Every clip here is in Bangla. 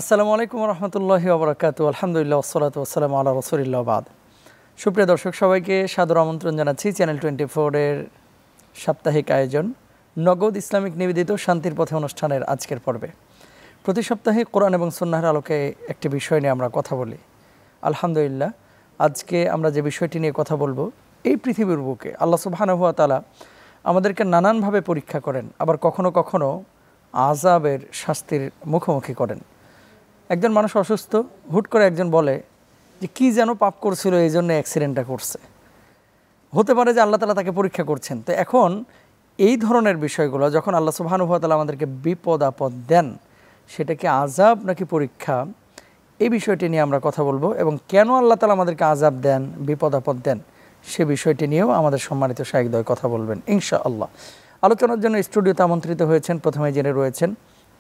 আসসালামু আলাইকুম রহমতুল্লাহি ওবরাকাতু। আলহামদুলিল্লাহ ওসসালাতু ওয়াসসালামু আলা রাসূলিল্লাহ বাদ। সুপ্রিয় দর্শক সবাইকে সাদর আমন্ত্রণ জানাচ্ছি চ্যানেল 24-এর সাপ্তাহিক আয়োজন নগদ ইসলামিক নিবেদিত শান্তির পথে অনুষ্ঠানের আজকের পর্বে। প্রতি সপ্তাহে কোরআন এবং সুন্নাহর আলোকে একটি বিষয় নিয়ে আমরা কথা বলি। আলহামদুলিল্লাহ, আজকে আমরা যে বিষয়টি নিয়ে কথা বলবো, এই পৃথিবীর বুকে আল্লাহ সুবহানাহু ওয়া তাআলা আমাদেরকে নানানভাবে পরীক্ষা করেন, আবার কখনো কখনো আযাবের শাস্তির মুখোমুখি করেন। একজন মানুষ অসুস্থ, হুট করে একজন বলে যে কী যেন পাপ করছিল, এই জন্য অ্যাক্সিডেন্টটা করছে। হতে পারে যে আল্লাহ তাআলা তাকে পরীক্ষা করছেন। তো এখন এই ধরনের বিষয়গুলো যখন আল্লাহ সুবহানাহু ওয়া তাআলা আমাদেরকে বিপদ আপদ দেন, সেটা কি আযাব নাকি পরীক্ষা, এই বিষয়টি নিয়ে আমরা কথা বলবো। এবং কেন আল্লাহ তাআলা আমাদেরকে আযাব দেন, বিপদ আপদ দেন, সে বিষয়টি নিয়েও আমাদের সম্মানিত শায়খদ্বয় কথা বলবেন ইনশাআল্লাহ। আলোচনার জন্য স্টুডিওতে আমন্ত্রিত হয়েছেন, প্রথমে জেনে রয়েছেন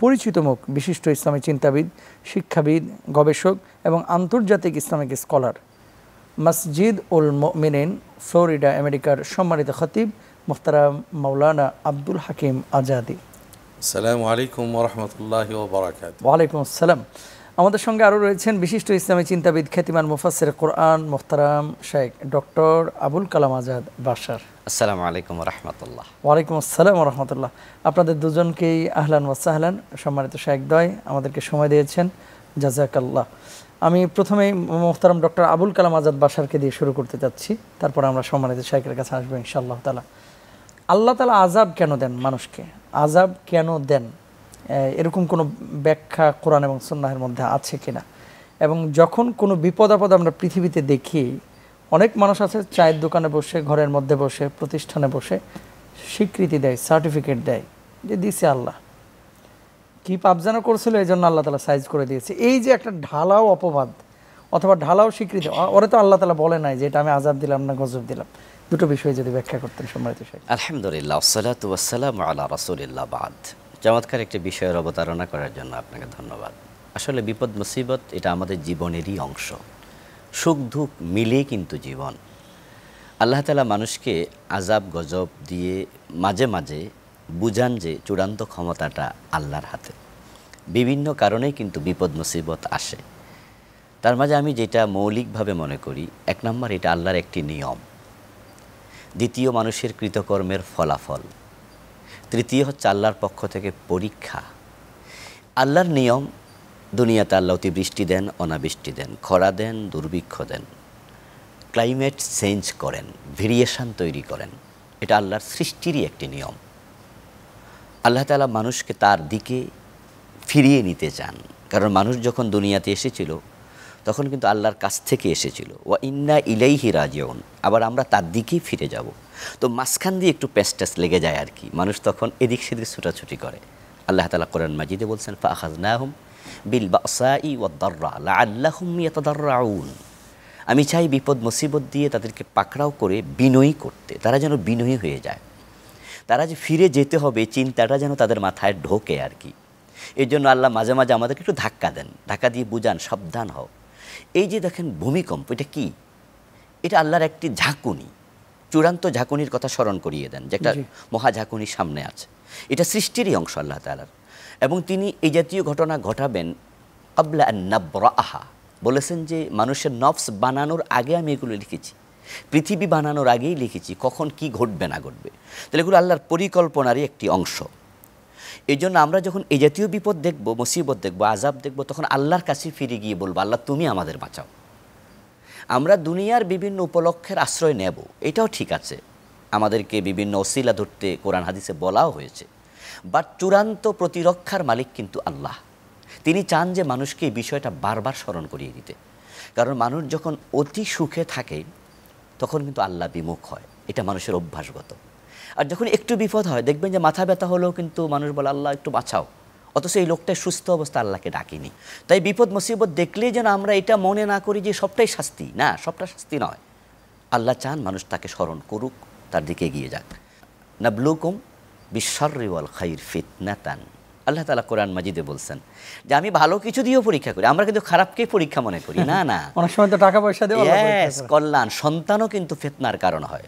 পরিচিত মুখ, বিশিষ্ট ইসলামী চিন্তাবিদ, শিক্ষাবিদ, গবেষক এবং আন্তর্জাতিক ইসলামিক স্কলার, মসজিদ উল মুমিনিন ফ্লোরিডা আমেরিকার সম্মানিত খতিব মুহতারাম মাওলানা আব্দুল হাকিম আজাদি। আসসালামু আলাইকুম ওয়া রাহমাতুল্লাহি ওয়া বারাকাতুহু। ওয়ালাইকুম আসসালাম। আমাদের সঙ্গে আরও রয়েছেন বিশিষ্ট ইসলামী চিন্তাবিদ, খ্যাতিমান মুফাসসির কোরআন মুহতারাম শেখ ডক্টর আবুল কালাম আজাদ বাশার। আসসালামু আলাইকুম ওয়া রাহমাতুল্লাহ। ওয়ালাইকুম আসসালাম ওয়া রাহমাতুল্লাহ। আপনাদের দুজনকেই আহলান ওয়া সাহলান। সম্মানিত শায়খদ্বয় আমাদেরকে সময় দিয়েছেন, জাযাকাল্লাহ। আমি প্রথমেই মুহতারাম ডক্টর আবুল কালাম আজাদ বাশারকে দিয়ে শুরু করতে চাচ্ছি, তারপর আমরা সম্মানিত শায়খের কাছে আসবো ইনশাআল্লাহ তাআলা। আল্লাহ তাআলা আযাব কেন দেন মানুষকে, আযাব কেন দেন, এরকম কোনো ব্যাখ্যা কোরআন এবং সুন্নাহের মধ্যে আছে কিনা? এবং যখন কোনো বিপদ আপদ আমরা পৃথিবীতে দেখি, অনেক মানুষ আছে চায়ের দোকানে বসে, ঘরের মধ্যে বসে, প্রতিষ্ঠানে বসে স্বীকৃতি দেয়, সার্টিফিকেট দেয় যে দিছে আল্লাহ, কি পাপ যেন করছিল এই জন্য আল্লাহ তাআলা সাইজ করে দিয়েছে। এই যে একটা ঢালাও অপবাদ অথবা ঢালাও স্বীকৃতি, ওরা তো আল্লাহ তাআলা বলে নাই যে এটা আমি আযাব দিলাম না গজব দিলাম। দুটো বিষয় যদি ব্যাখ্যা করতেন সম্মানিত শাইখ। আলহামদুলিল্লাহ ওয়াসসালাতু ওয়াসসালামু আলা রাসূলিল্লাহ বাদ। চমৎকার একটি বিষয়ের অবতারণা করার জন্য আপনাকে ধন্যবাদ। আসলে বিপদ মুসিবত এটা আমাদের জীবনেরই অংশ, সুখ দুঃখ মিলিয়ে কিন্তু জীবন। আল্লাহ তাআলা মানুষকে আযাব গজব দিয়ে মাঝে মাঝে বুঝান যে চূড়ান্ত ক্ষমতাটা আল্লাহর হাতে। বিভিন্ন কারণেই কিন্তু বিপদ মুসিবত আসে। তার মাঝে আমি যেটা মৌলিকভাবে মনে করি, এক নম্বর এটা আল্লাহর একটি নিয়ম, দ্বিতীয় মানুষের কৃতকর্মের ফলাফল, তৃতীয় হচ্ছে আল্লাহর পক্ষ থেকে পরীক্ষা। আল্লাহর নিয়ম, দুনিয়াতে আল্লাহ অতিবৃষ্টি দেন, অনাবৃষ্টি দেন, খরা দেন, দুর্ভিক্ষ দেন, ক্লাইমেট চেঞ্জ করেন, ভেরিয়েশন তৈরি করেন। এটা আল্লাহর সৃষ্টিরই একটি নিয়ম। আল্লাহ তাআলা মানুষকে তার দিকে ফিরিয়ে নিতে চান, কারণ মানুষ যখন দুনিয়াতে এসেছিল তখন কিন্তু আল্লাহর কাছ থেকে এসেছিল। ওয়া ইন্না ইলাইহি রাজিউন, আবার আমরা তার দিকেই ফিরে যাব। তো মাঝখান দিয়ে একটু প্যাস্টাস লেগে যায় আর কি, মানুষ তখন এদিক সেদিক ছুটাছুটি করে। আল্লাহ তাআলা কোরআন মাজিদে বলছেন ফাআখাযনাহুম বিল বাসাই ওয়াদ দাররা লাআল্লাহুম ইয়াতাদাররাউন। আমি চাই বিপদ মুসিবত দিয়ে তাদেরকে পাকড়াও করে বিনয়ী করতে, তারা যেন বিনয়ী হয়ে যায়, তারা যে ফিরে যেতে হবে চিন্তাটা যেন তাদের মাথায় ঢোকে আর কি। এই জন্য আল্লাহ মাঝে মাঝে আমাদেরকে একটু ধাক্কা দেন, ধাক্কা দিয়ে বুঝান সাবধান হও। এই যে দেখেন ভূমিকম্প, এটা কি? এটা আল্লাহর একটি ঝাঁকুনি, চূড়ান্ত ঝাঁকুনির কথা স্মরণ করিয়ে দেন যে একটা মহা ঝাঁকুনি সামনে আছে। এটা সৃষ্টিরই অংশ আল্লাহ তাআলার, এবং তিনি এই জাতীয় ঘটনা ঘটাবেন ক্বাবলা আন নাবরাহা। বলেছেন যে মানুষের নফস বানানোর আগে আমি এগুলো লিখেছি, পৃথিবী বানানোর আগেই লিখেছি কখন কি ঘটবে না ঘটবে। তাহলে এগুলো আল্লাহর পরিকল্পনারই একটি অংশ। এই জন্য আমরা যখন এই জাতীয় বিপদ দেখব, মুসিবত দেখব, আযাব দেখব, তখন আল্লাহর কাছে ফিরে গিয়ে বলবো আল্লাহ তুমি আমাদের বাঁচাও। আমরা দুনিয়ার বিভিন্ন উপলক্ষের আশ্রয় নেব, এটাও ঠিক আছে, আমাদেরকে বিভিন্ন ওসিলা ধরতে কোরআন হাদিসে বলাও হয়েছে, বাট চূড়ান্ত প্রতিরক্ষার মালিক কিন্তু আল্লাহ। তিনি চান যে মানুষকে এই বিষয়টা বারবার স্মরণ করিয়ে দিতে, কারণ মানুষ যখন অতি সুখে থাকে তখন কিন্তু আল্লাহ বিমুখ হয়, এটা মানুষের অভ্যাসগত। আর যখন একটু বিপদ হয় দেখবেন যে মাথা ব্যথা হলেও কিন্তু মানুষ বলে আল্লাহ একটু বাঁচাও, অথচ এই লোকটাই সুস্থ অবস্থা আল্লাহকে ডাকিনি। তাই বিপদ মুসিবত দেখলেই যেন আমরা এটা মনে না করি যে সবটাই শাস্তি, না, সবটা শাস্তি নয়। আল্লাহ চান মানুষ তাকে স্মরণ করুক, তার দিকে এগিয়ে যাক। নাবলুকুম বিশ-শাররি ওয়াল খাইর ফিতনাতান। আল্লাহ তাআলা কোরআন মাজিদে বলছেন যে আমি ভালো কিছু দিয়েও পরীক্ষা করি, আমরা কিন্তু খারাপকেই পরীক্ষা মনে করি। না না, অনেক সময় তো টাকা পয়সা দিয়ে কল্যাণ সন্তানও কিন্তু ফিতনার কারণ হয়।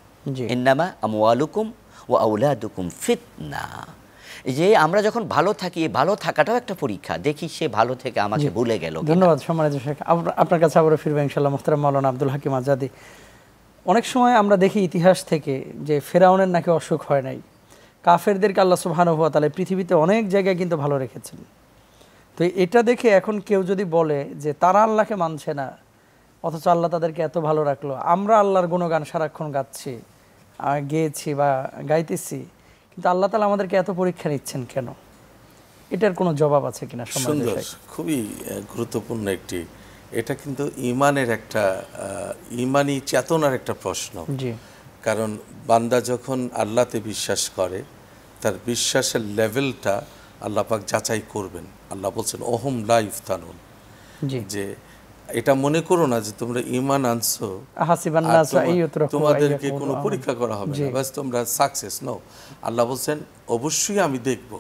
ইন্নামা আমওয়ালুকুম ওয়া আওলাদুকুম ফিতনা। যে আমরা যখন ভালো থাকি, ভালো থাকাটাও একটা পরীক্ষা। দেখি সে ভালো থেকে আমাকে ভুলে গেল। ধন্যবাদ সম্মানিত শেখ। আপনার কাছে আবারও ফিরবে ইনশাআল্লাহ। মুহতারাম মাওলানা আব্দুল হাকিম আজাদী, অনেক সময় আমরা দেখি ইতিহাস থেকে যে ফেরাউনের নাকি অসুখ হয় নাই, কাফেরদেরকে আল্লাহ সুবহানাহু ওয়া তাআলা পৃথিবীতে অনেক জায়গায় কিন্তু ভালো রেখেছেন। তো এটা দেখে এখন কেউ যদি বলে যে তারা আল্লাহকে মানছে না, অথচ আল্লাহ তাদেরকে এত ভালো রাখলো, আমরা আল্লাহর গুণগান সারাক্ষণ গাচ্ছি, গেয়েছি বা গাইতেছি, কিন্তু আল্লাহ তাআলা আমাদেরকে এত পরীক্ষা নিচ্ছেন কেন? এটার কোনো জবাব আছে কিনা? সুন্দর, খুবই গুরুত্বপূর্ণ একটি, এটা কিন্তু ইমানের একটা ইমানি চেতনার একটা প্রশ্ন। জি। কারণ বান্দা যখন আল্লাহতে বিশ্বাস করে, তার বিশ্বাসের লেভেলটা আল্লাহ পাক যাচাই করবেন। আল্লাহ বলছেন ওহুম লা ইফতানুন, যে এটা মনে করো না যে তোমরা ঈমান আনছো তোমাদেরকে কোনো পরীক্ষা করা হবে না, বাস তোমরা সাকসেস নাও। আল্লাহ বলছেন অবশ্যই আমি দেখব,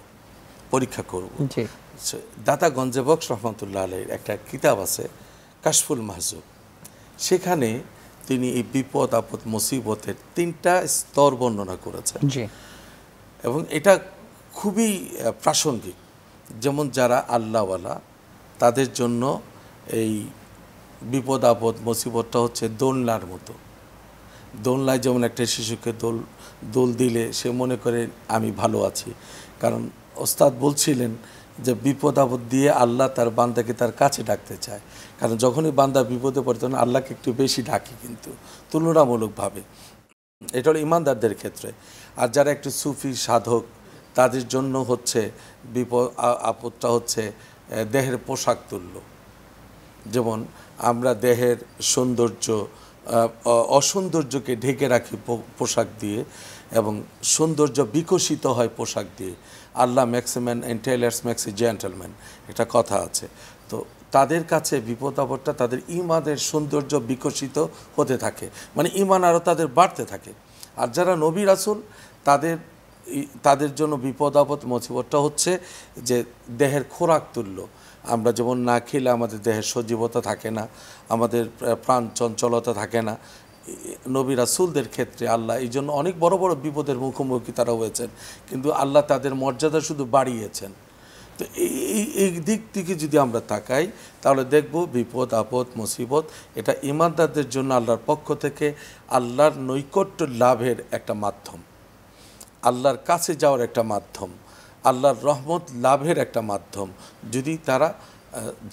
পরীক্ষা করব। দাতা গঞ্জে বক্স রহমতুল্লাহ আলাইহির একটা কিতাব আছে কাশফুল মাহজুব, সেখানে তিনি এই বিপদ আপদ মুসিবতের 3টা স্তর বর্ণনা করেছেন, এবং এটা খুবই প্রাসঙ্গিক। যেমন যারা আল্লাহওয়ালা তাদের জন্য এই বিপদ আপদ মুসিবতটা হচ্ছে দোলনার মতো। দোলনায় যেমন একটা শিশুকে দোল দিলে সে মনে করে আমি ভালো আছি, কারণ ওস্তাদ বলছিলেন যে বিপদ আপদ দিয়ে আল্লাহ তার বান্দাকে তার কাছে ডাকতে চায়। কারণ যখনই বান্দা বিপদে পড়ে তখন আল্লাহকে একটু বেশি ডাকে, কিন্তু তুলনামূলকভাবে। এটা হলো ইমানদারদের ক্ষেত্রে। আর যারা একটু সুফি সাধক, তাদের জন্য হচ্ছে বিপদ আপদটা হচ্ছে দেহের পোশাক তুল্য। যেমন আমরা দেহের সৌন্দর্য অসৌন্দর্যকে ঢেকে রাখি পোশাক দিয়ে, এবং সৌন্দর্য বিকশিত হয় পোশাক দিয়ে। আল্লাহ ম্যাক্সিম্যান এন্টাইলার্স ম্যাক্সি জেন্টেলম্যান, একটা কথা আছে। তো তাদের কাছে বিপদ আপদটা তাদের ইমানের সৌন্দর্য বিকশিত হতে থাকে, মানে ইমান আরও তাদের বাড়তে থাকে। আর যারা নবী রাসূল, তাদের জন্য বিপদ আপদ মুসিবতটা হচ্ছে যে দেহের খোরাক তুল্য। আমরা যেমন না খেলে আমাদের দেহের সজীবতা থাকে না, আমাদের প্রাণ চঞ্চলতা থাকে না। নবী রাসূলদের ক্ষেত্রে আল্লাহ এই জন্য অনেক বড় বড় বিপদের মুখোমুখি তারা হয়েছেন, কিন্তু আল্লাহ তাদের মর্যাদা শুধু বাড়িয়েছেন। তো এই দিক থেকে যদি আমরা তাকাই, তাহলে দেখব বিপদ আপদ মুসিবত এটা ঈমানদারদের জন্য আল্লাহর পক্ষ থেকে আল্লাহর নৈকট্য লাভের একটা মাধ্যম, আল্লাহর কাছে যাওয়ার একটা মাধ্যম, আল্লাহর রহমত লাভের একটা মাধ্যম, যদি তারা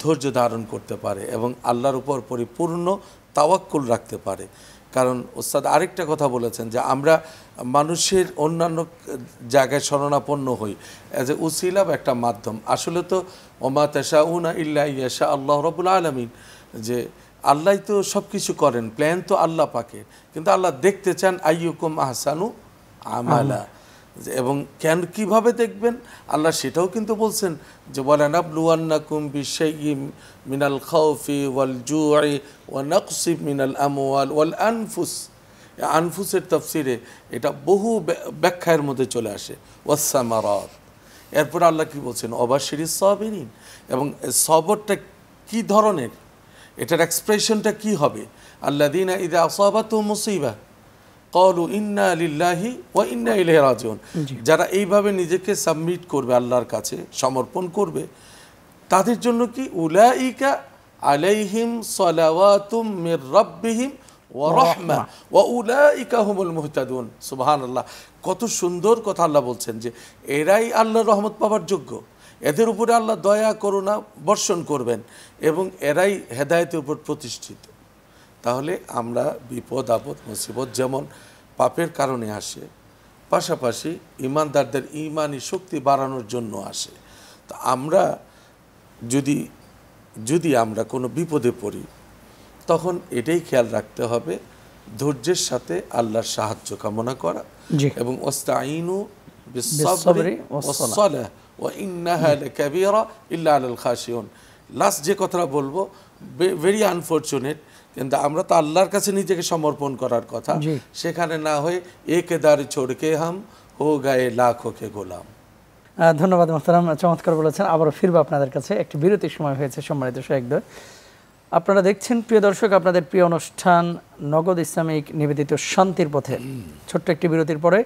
ধৈর্য ধারণ করতে পারে এবং আল্লাহর উপর পরিপূর্ণ তাওয়াক্কুল রাখতে পারে। কারণ ওস্তাদ আরেকটা কথা বলেছেন যে আমরা মানুষের অন্যান্য জায়গায় শরণাপন্ন হই অ্যাজ এ উসিলা বা একটা মাধ্যম। আসলে তো ওমা তাশাউনা ইল্লা ইয়াশা আল্লাহ রাব্বুল আলামিন, যে আল্লাহ তো সব কিছু করেন, প্ল্যান তো আল্লাহ পাকের, কিন্তু আল্লাহ দেখতে চান আইয়ুকুম আহসানু আমালা। এবং কেন কিভাবে দেখবেন আল্লাহ সেটাও কিন্তু বলছেন যে ওয়ালানাবলুওয়ান্নাকুম বিশাইইম মিনাল খাউফি ওয়াল জুই ওয়া নাকসিব মিনাল আমওয়াল ওয়াল আনফুস। আনফুসের তাফসিরে এটা বহু ব্যাখ্যার মধ্যে চলে আসে, ওয়াসসামারাত। এরপর আল্লাহ কি বলছেন, অবাশিরিস সাবিরিন। এবং সবরটা কি ধরনের, এটার এক্সপ্রেশনটা কি হবে, আল্লাযীনা ইযা আসাবাতুহুম মুসিবা ক্বালু ইন্না লিল্লাহি ওয়া ইন্না ইলাইহি রাজিউন। যারা এইভাবে নিজেকে সাবমিট করবে, আল্লাহর কাছে সমর্পণ করবে, তাদের জন্য কি উলাইকা আলাইহিম সালাওয়াতুম মির রাব্বিহিম ওয়া রাহমা ওয়া উলাইকা হুমুল মুহতাদুন। সুবহানাল্লাহ, কত সুন্দর কথা আল্লাহ বলছেন যে এরাই আল্লাহর রহমত পাওয়ার যোগ্য, এদের উপরে আল্লাহ দয়া করুণা বর্ষণ করবেন এবং এরাই হেদায়েতের উপর প্রতিষ্ঠিত। তাহলে আমরা বিপদ আপদ মুসিবত যেমন পাপের কারণে আসে, পাশাপাশি ইমানদারদের ইমানি শক্তি বাড়ানোর জন্য আসে। তো আমরা যদি আমরা কোনো বিপদে পড়ি, তখন এটাই খেয়াল রাখতে হবে ধৈর্যের সাথে আল্লাহর সাহায্য কামনা করা, এবং ওয়াস্তাঈনু বিস-সাবরি ওয়াস-সালাহ ওয়া ইন্নাহা লাকাবীরা ইল্লা আলাল খাশিউন। লাস্ট যে কথাটা বলবো, ভেরি আনফরচুনেট, কিন্তু আমরা তো আল্লাহর কাছে নিজেকে সমর্পণ করার কথা, সেখানে না হয়ে একেদার ছোড়কে হাম হো গায়ে লাখো কে গোলাম। ধন্যবাদ মোহতারাম, চমৎকার বলেছেন। আবারও ফিরবো আপনাদের কাছে, একটি বিরতির সময় হয়েছে সম্মানিত শায়েখদের। আপনারা দেখছেন প্রিয় দর্শক আপনাদের প্রিয় অনুষ্ঠান নগদ ইসলামিক নিবেদিত শান্তির পথে। ছোট্ট একটি বিরতির পরে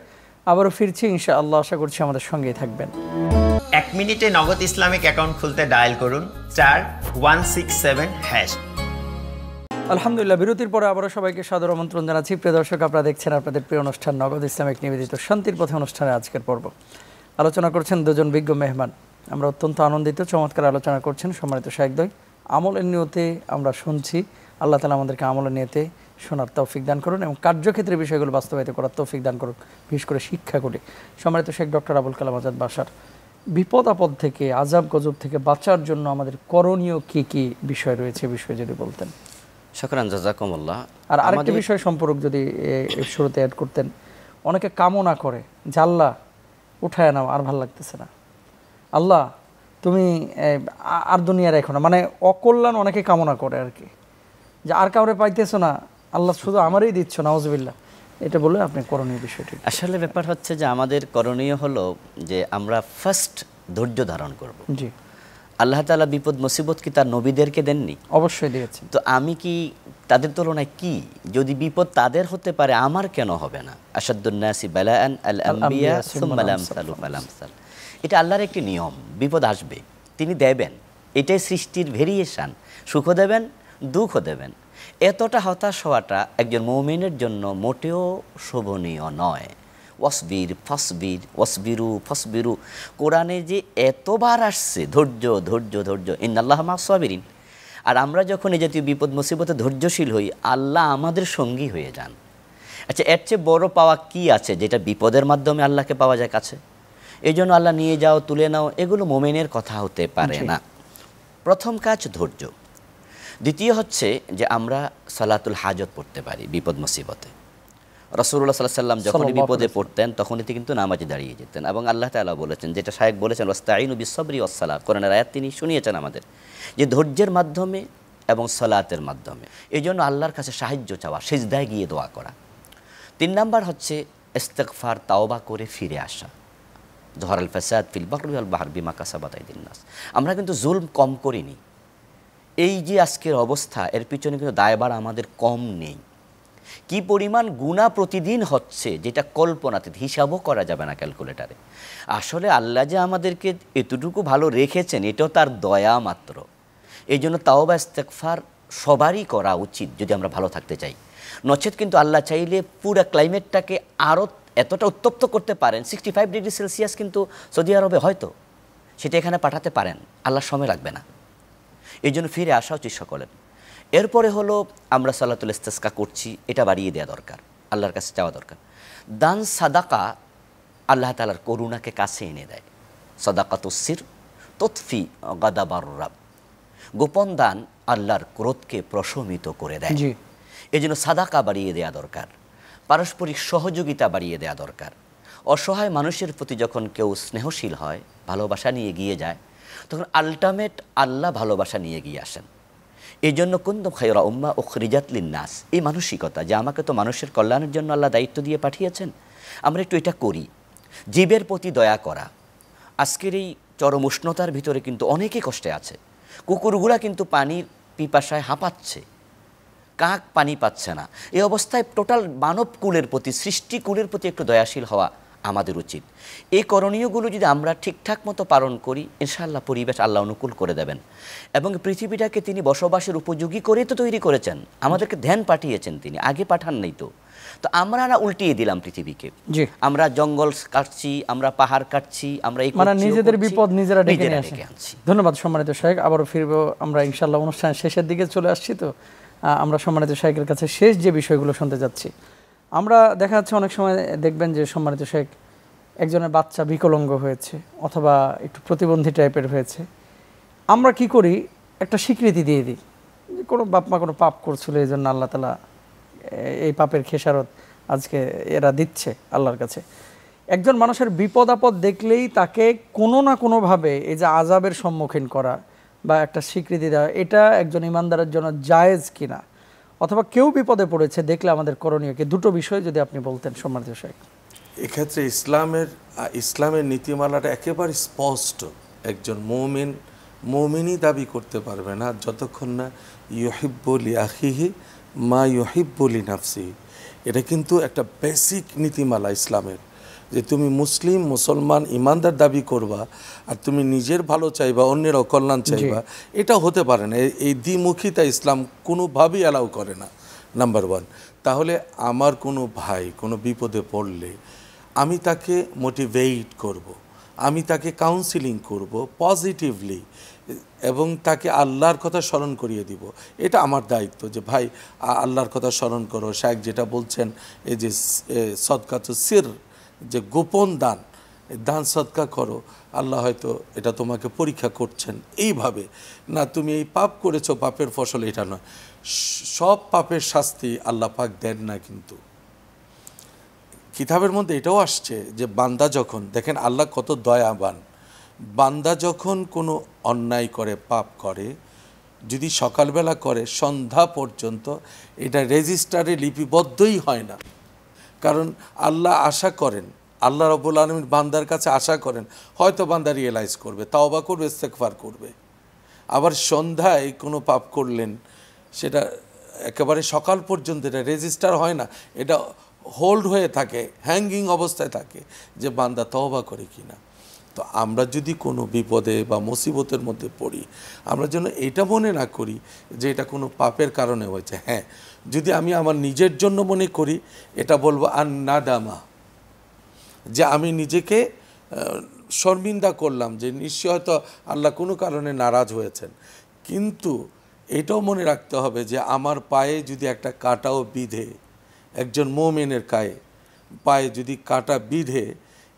আবারও ফিরছি ইনশাআল্লাহ, আশা করছি আমাদের সঙ্গেই থাকবেন। 1 মিনিটে নগদ ইসলামিক অ্যাকাউন্ট খুলতে ডায়াল করুন *167#। আলহামদুলিল্লাহ, বিরতির পরে আবারও সবাইকে সাদর আমন্ত্রণ জানাচ্ছি। প্রিয় দর্শক, আপনারা দেখছেন আপনাদের প্রিয় অনুষ্ঠান নগদ ইসলামিক নিবেদিত শান্তির পথে অনুষ্ঠানের আজকের পর্ব। আলোচনা করছেন দুজন বিজ্ঞ মেহমান। আমরা অত্যন্ত আনন্দিত, চমৎকার আলোচনা করছেন সম্মানিত শায়েখদ্বয়। আমলের নিয়তে আমরা শুনছি, আল্লাহ তাআলা আমাদেরকে আমলের নিয়তে শোনার তৌফিক দান করুন এবং কার্যক্ষেত্রে বিষয়গুলো বাস্তবায়িত করার তৌফিক দান করুন, বিশেষ করে শিক্ষা করে। সম্মানিত শেখ ডক্টর আবুল কালাম আজাদ বাশার, বিপদ আপদ থেকে, আযাব গজব থেকে বাঁচার জন্য আমাদের করণীয় কি কি বিষয় রয়েছে, বিষয়ে যদি বলতেন। শুকরান, জাযাকুমুল্লাহ। আর আরেকটা বিষয় সম্পর্ক যদি শুরুতে অ্যাড করতেন, অনেকে কামনা করে যে আল্লাহ উঠায় নাও, আর ভালো লাগতেছে না, আল্লাহ তুমি আর দুনিয়া রেখো না, মানে অকল্যাণ অনেকে কামনা করে আর কি, যে আর কাউরে পাইতেছো না, আল্লাহ শুধু আমারই দিচ্ছ, নাউজুবিল্লাহ। এটা বলে আপনি করণীয় বিষয়টি। আসলে ব্যাপার হচ্ছে যে আমাদের করণীয় হলো যে আমরা ফার্স্ট ধৈর্য ধারণ করব। জি, আল্লাহ তাআলা বিপদ মুসিবত কি তার নবীদেরকে দেননি? অবশ্যই দিয়েছেন। তো আমি কি তাদের তুলনায় কি? যদি বিপদ তাদের হতে পারে, আমার কেন হবে না? আশাদ্দুন নাসি বালাআন আল আম্বিয়া সুম্মা আল আমসালু ফাল আমসাল। এটা আল্লাহর একটি নিয়ম, বিপদ আসবে, তিনি দেবেন, এটাই সৃষ্টির ভেরিয়েশন। সুখও দেবেন, দুঃখও দেবেন। এতটা হতাশ হওয়াটা একজন মুমিনের জন্য মোটেও শোভনীয় নয়। ওয়াসবির ফাসবির ওয়াসবিরু ফাসবিরু, কোরআনে যে এতবার আসছে ধৈর্য ধৈর্য ধৈর্য, ইন্নাল্লাহা মা'আস সাবিরিন। আর আমরা যখন এই জাতীয় বিপদ মুসিবতে ধৈর্যশীল হই, আল্লাহ আমাদের সঙ্গী হয়ে যান। আচ্ছা, এর চেয়ে বড় পাওয়া কি আছে যেটা বিপদের মাধ্যমে আল্লাহকে পাওয়া যায় কাছে? এই জন্য আল্লাহ নিয়ে যাও, তুলে নাও, এগুলো মুমিনের কথা হতে পারে না। প্রথম কাজ ধৈর্য। দ্বিতীয় হচ্ছে যে আমরা সালাতুল হাজত পড়তে পারি বিপদ মুসিবতে। রাসূলুল্লাহ সাল্লাল্লাহু আলাইহি ওয়াসাল্লাম যখন বিপদে পড়তেন তখনই কিন্তু নামাজে দাঁড়িয়ে যেতেন, এবং আল্লাহ তাআলা বলেছেন, যেটা শায়েখ বলেছেন, ওয়াস্তাঈনু বিস-সাবরি ওয়াস-সালাত, কোরআনের আয়াত তিনি শুনিয়েছেন আমাদের, যে ধৈর্যের মাধ্যমে এবং সালাতের মাধ্যমে। এই জন্য আল্লাহর কাছে সাহায্য চাওয়া, সিজদায় গিয়ে দোয়া করা। 3 নাম্বার হচ্ছে ইস্তিগফার, তাওবা করে ফিরে আসা। যহরাল ফাসাদ ফিল বাররি ওয়াল বাহরি বিমা কাসাবাত আইদিন নাস। আমরা কিন্তু জুলম কম করিনি। এই যে আজকের অবস্থা, এর পিছনে কিন্তু দায়ভার আমাদের কম নেই। কি পরিমাণ গুনাহ প্রতিদিন হচ্ছে যেটা কল্পনাতীত, হিসাবও করা যাবে না ক্যালকুলেটারে। আসলে আল্লাহ যে আমাদেরকে এতটুকু ভালো রেখেছেন, এটাও তার দয়া মাত্র। এই জন্য তাওবা ইস্তিগফার সবারই করা উচিত যদি আমরা ভালো থাকতে চাই। নচেত কিন্তু আল্লাহ চাইলে পুরো ক্লাইমেটটাকে আরও এতটা উত্তপ্ত করতে পারেন। 65 ডিগ্রি সেলসিয়াস কিন্তু সৌদি আরবে হয়তো সেটা এখানে পাঠাতে পারেন, আল্লাহ সময় লাগবে না। এই জন্য ফিরে আসা উচিত সকলের। এরপরে হলো আমরা সালাতুল ইস্তিসকা করছি, এটা বাড়িয়ে দেওয়া দরকার, আল্লাহর কাছে চাওয়া দরকার। দান সাদাকা আল্লাহ তাআলার করুণাকে কাছে এনে দেয়। সাদাকাতুস সির তুতফি গাদাবার রাব। গোপন দান আল্লাহর ক্রোধকে প্রশমিত করে দেয়। এই জন্য সাদাকা বাড়িয়ে দেওয়া দরকার, পারস্পরিক সহযোগিতা বাড়িয়ে দেওয়া দরকার। অসহায় মানুষের প্রতি যখন কেউ স্নেহশীল হয়, ভালোবাসা নিয়ে গিয়ে যায়, তখন আলটিমেট আল্লাহ ভালোবাসা নিয়ে গিয়ে আসেন। এই জন্য কুনতুম খায়রা উম্মাহ উখরিজাত লিন-নাস, এই মানসিকতা যে আমাকে তো মানুষের কল্যাণের জন্য আল্লাহ দায়িত্ব দিয়ে পাঠিয়েছেন, আমরা একটু এটা করি। জীবের প্রতি দয়া করা। আজকের এই চরম উষ্ণতার ভিতরে কিন্তু অনেকেই কষ্টে আছে। কুকুরগুলা কিন্তু পানির পিপাসায় হাঁপাচ্ছে, কাক পানি পাচ্ছে না। এই অবস্থায় টোটাল মানবকুলের প্রতি, সৃষ্টিকুলের প্রতি একটু দয়াশীল হওয়া আমাদের উচিত। এই করণীয়গুলো যদি আমরা ঠিকঠাক মতো পালন করি, ইনশাআল্লাহ পরিবেশ আল্লাহ অনুকূল করে দেবেন। এবং পৃথিবীটাকে তিনি বসবাসের উপযোগী করে তো তৈরি করেছেন, আমাদেরকে ধ্যান পাঠিয়েছেন তিনি, আগে পাঠান নাই তো। তো আমরা না উল্টিয়ে দিলাম পৃথিবীকে, আমরা জঙ্গল কাটছি, আমরা পাহাড় কাটছি, আমরা এই মানে নিজেদের বিপদ নিজেরা ডেকে আনছি। ধন্যবাদ সম্মানিত শায়েখ, আবারও ফিরবো আমরা ইনশাআল্লাহ। অনুষ্ঠান শেষের দিকে চলে আসছি, তো আমরা সম্মানিত শায়েখের কাছে শেষ যে বিষয়গুলো শুনতে যাচ্ছি। আমরা দেখা যাচ্ছে অনেক সময় দেখবেন যে সম্মানিত শায়েখ, একজনের বাচ্চা বিকলাঙ্গ হয়েছে অথবা একটু প্রতিবন্ধী টাইপের হয়েছে, আমরা কি করি, একটা স্বীকৃতি দিয়ে দিই যে কোনো বাপ মা কোনো পাপ করছিল, এই জন্য আল্লাহ তাআলা এই পাপের খেসারত আজকে এরা দিচ্ছে আল্লাহর কাছে। একজন মানুষের বিপদ আপদ দেখলেই তাকে কোনো না কোনোভাবে এই যে আযাবের সম্মুখীন করা বা একটা স্বীকৃতি দেওয়া, এটা একজন ইমানদারের জন্য জায়েজ কিনা, অথবা কেউ বিপদে পড়েছে দেখলে আমাদের করণীয় কি, দুটো বিষয় যদি আপনি বলতেন সম্মানিত শায়েখ। এক্ষেত্রে ইসলামের নীতিমালাটা একেবারে স্পষ্ট। একজন মুমিনই দাবি করতে পারবে না যতক্ষণ না ইউহিব্বু লিআখিহি মা ইউহিব্বু লিনাফসিহি। এটা কিন্তু একটা বেসিক নীতিমালা ইসলামের। যে তুমি মুসলিম মুসলমান ইমানদার দাবি করবা আর তুমি নিজের ভালো চাইবা অন্যের অকল্যাণ চাইবা, এটা হতে পারে না। এই দ্বিমুখিতা ইসলাম কোনোভাবেই অ্যালাউ করে না, নাম্বার ওয়ান। তাহলে আমার কোনো ভাই কোনো বিপদে পড়লে আমি তাকে মোটিভেট করব, আমি তাকে কাউন্সিলিং করব পজিটিভলি, এবং তাকে আল্লাহর কথা স্মরণ করিয়ে দিব। এটা আমার দায়িত্ব যে ভাই আল্লাহর কথা স্মরণ করো। শায়েখ যেটা বলছেন, এই যে সদকাতুস সির, যে গোপন দান, দান সদকা করো, আল্লাহ হয়তো এটা তোমাকে পরীক্ষা করছেন এইভাবে। না তুমি এই পাপ করেছো, পাপের ফসল এটা নয়। সব পাপের শাস্তি আল্লাহ পাক দেন না, কিন্তু কিতাবের মধ্যে এটাও আসছে যে বান্দা যখন, দেখেন আল্লাহ কত দয়াবান, বান্দা যখন কোনো অন্যায় করে পাপ করে, যদি সকালবেলা করে সন্ধ্যা পর্যন্ত এটা রেজিস্টারে লিপিবদ্ধই হয় না। কারণ আল্লাহ আশা করেন, আল্লাহ রাব্বুল আলামিন বান্দার কাছে আশা করেন হয়তো বান্দা রিয়েলাইজ করবে, তাওবা করবে, ইস্তেগফার করবে। আবার সন্ধ্যায় কোনো পাপ করলেন, সেটা একেবারে সকাল পর্যন্ত এটা রেজিস্টার হয় না, এটা হোল্ড হয়ে থাকে, হ্যাঙ্গিং অবস্থায় থাকে যে বান্দা তওবা করে কিনা। তো আমরা যদি কোনো বিপদে বা মুসিবতের মধ্যে পড়ি, আমরা যেন এটা মনে না করি যে এটা কোনো পাপের কারণে হয়েছে। হ্যাঁ, যদি আমি আমার নিজের জন্য মনে করি, এটা বলবো আন নাদামা, যে আমি নিজেকে শর্মিন্দা করলাম, যে নিশ্চয় হয়তো আল্লাহ কোনো কারণে নারাজ হয়েছেন। কিন্তু এটাও মনে রাখতে হবে যে আমার পায়ে যদি একটা কাঁটাও বিঁধে, একজন মুমিনের পায়ে যদি কাঁটা বিঁধে,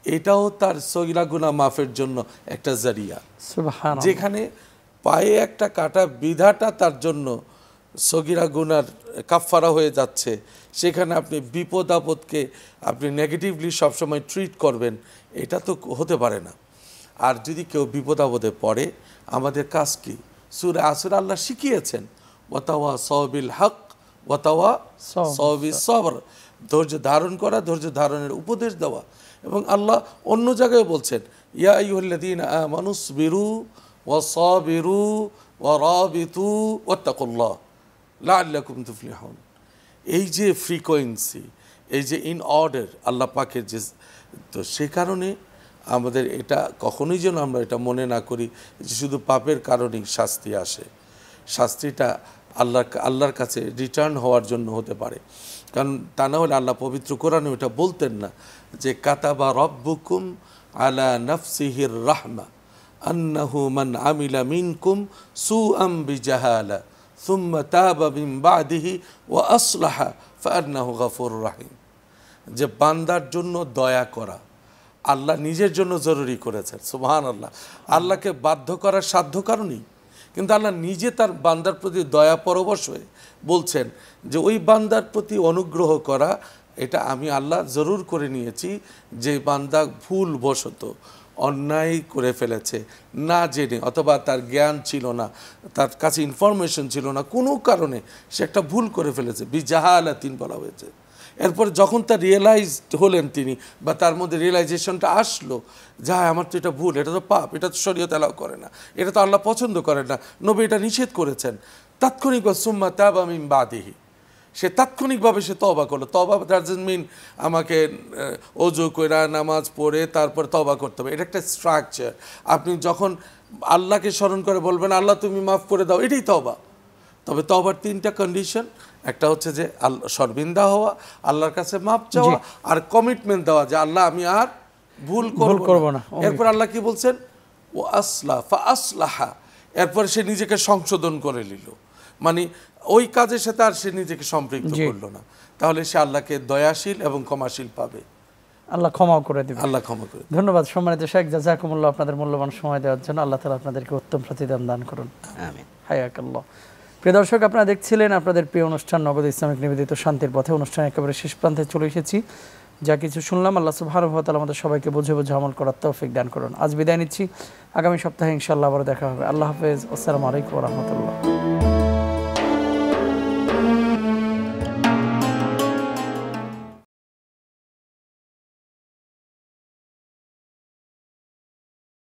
এটাও তার সগীরা গুনাহ মাফের জন্য একটা জারিয়া। সুবহানাল্লাহ। যেখানে পায়ে একটা কাঁটা বিধাটা তার জন্য সগীরা গুনার কাফফারা হয়ে যাচ্ছে, সেখানে আপনি বিপদ আপদকে আপনি নেগেটিভলি সবসময় ট্রিট করবেন, এটা তো হতে পারে না। আর যদি কেউ বিপদ আপদে পড়ে, আমাদের কাজ কি? সূরা আসর আল্লাহ শিখিয়েছেন, ওয়াতাওয়া সাবিল হক ওয়াতাওয়া সাবিস সবর, ধৈর্য ধারণ করা, ধৈর্য ধারণের উপদেশ দেওয়া। এবং আল্লাহ অন্য জায়গায় বলছেন, ইয়া আইয়ুহাল্লাযীনা আমানুসবিরু ওয়াসাবিরু ওয়ারাবিতু ওয়াত্তাকুল্লাহ লাআল্লাকুম তুফলিহুন। এই যে ফ্রিকোয়েন্সি, এই যে ইন অর্ডার আল্লাহ পাকের যে, তো সে কারণে আমাদের এটা কখনোই যেন আমরা এটা মনে না করি যে শুধু পাপের কারণেই শাস্তি আসে। শাস্তিটা আল্লাহর কাছে রিটার্ন হওয়ার জন্য হতে পারে। কারণ তা না হলে আল্লাহ পবিত্র কোরআনে ওটা বলতেন না যে কাতাবা রব্বুকুম আলা নাফসিহির রাহমা আন্নাহু মান আমিলা মিনকুম সুআম বিজাহালা সুম্মা তাবা মিন বাদিহি ওয়া আসলাহা ফাআন্নাহু গফুরুর রহিম। যে বান্দার জন্য দয়া করা আল্লাহ নিজের জন্য জরুরি করেছেন। সুবহানাল্লাহ। আল্লাহকে বাধ্য করার সাধ্য কারণেই, কিন্তু আল্লাহ নিজে তার বান্দার প্রতি দয়া পরবশ হয়ে বলছেন যে ওই বান্দার প্রতি অনুগ্রহ করা এটা আমি আল্লাহ জরুর করে নিয়েছি। যে বান্দা ভুলবশত অন্যায় করে ফেলেছে, না জেনে, অথবা তার জ্ঞান ছিল না, তার কাছে ইনফরমেশন ছিল না, কোনো কারণে সে একটা ভুল করে ফেলেছে, বিজাহালাতিন বলা হয়েছে। এরপর যখন তার রিয়েলাইজড হলেন তিনি, বা তার মধ্যে রিয়েলাইজেশনটা আসলো, যা আমার তো এটা ভুল, এটা তো পাপ, এটা তো শরীয়ত অ্যালাউ করে না, এটা তো আল্লাহ পছন্দ করেন না, নবী এটা নিষেধ করেছেন, তাৎক্ষণিকভাবে সুম্মা তাবা মিন বাদিহি, সে তাৎক্ষণিকভাবে সে তওবা করলো। তওবা ডাজন্ট মিন আমাকে ওযু কইরা নামাজ পড়ে তারপর তওবা করতে হবে, এটা একটা স্ট্রাকচার। আপনি যখন আল্লাহকে স্মরণ করে বলবেন আল্লাহ তুমি মাফ করে দাও, এটাই তওবা। তবে তওবার তিনটা কন্ডিশন, একটা হচ্ছে যে শর্মিন্দা হওয়া, আল্লাহর কাছে মাপ চাওয়া, আর কমিটমেন্ট দেওয়া যে আল্লাহ আমি আর ভুল করব না। এরপর আল্লাহ কি বলছেন, ও আসলা ফা আসলাহা, এরপর সে নিজেকে সংশোধন করে নিল, মানে ওই কাজের সাথে আর সে নিজেকে সম্পৃক্ত করলো না। তাহলে সে আল্লাহকে দয়াশীল এবং ক্ষমাশীল পাবে, আল্লাহ ক্ষমাও করে দেবে। আল্লাহ ক্ষমা করে। ধন্যবাদ সম্মানিত শেখ, জাযাকুমুল্লাহ আপনাদের মূল্যবান সময় দেওয়ার জন্য। আল্লাহ তাআলা আপনাদেরকে উত্তম প্রতিদান দান করুন। আমিন। হায়াকাল্লাহ। প্রিয় দর্শক, আপনারা দেখছিলেন আপনাদের প্রিয় অনুষ্ঠান নগদ ইসলামিক নিবেদিত শান্তির পথে। অনুষ্ঠান একেবারে শেষ প্রান্তে চলে এসেছি। যা কিছু শুনলাম, আল্লাহ সুবহানাহু ওয়া তাআলা আমাদের সবাইকে বুঝে বুঝে আমল করার তৌফিক দান করুন। আজ বিদায় নিচ্ছি, আগামী সপ্তাহে ইনশাআল্লাহ আবার দেখা হবে। আল্লাহ হাফেজ। আসসালামু আলাইকুম ওয়া রাহমাতুল্লাহ।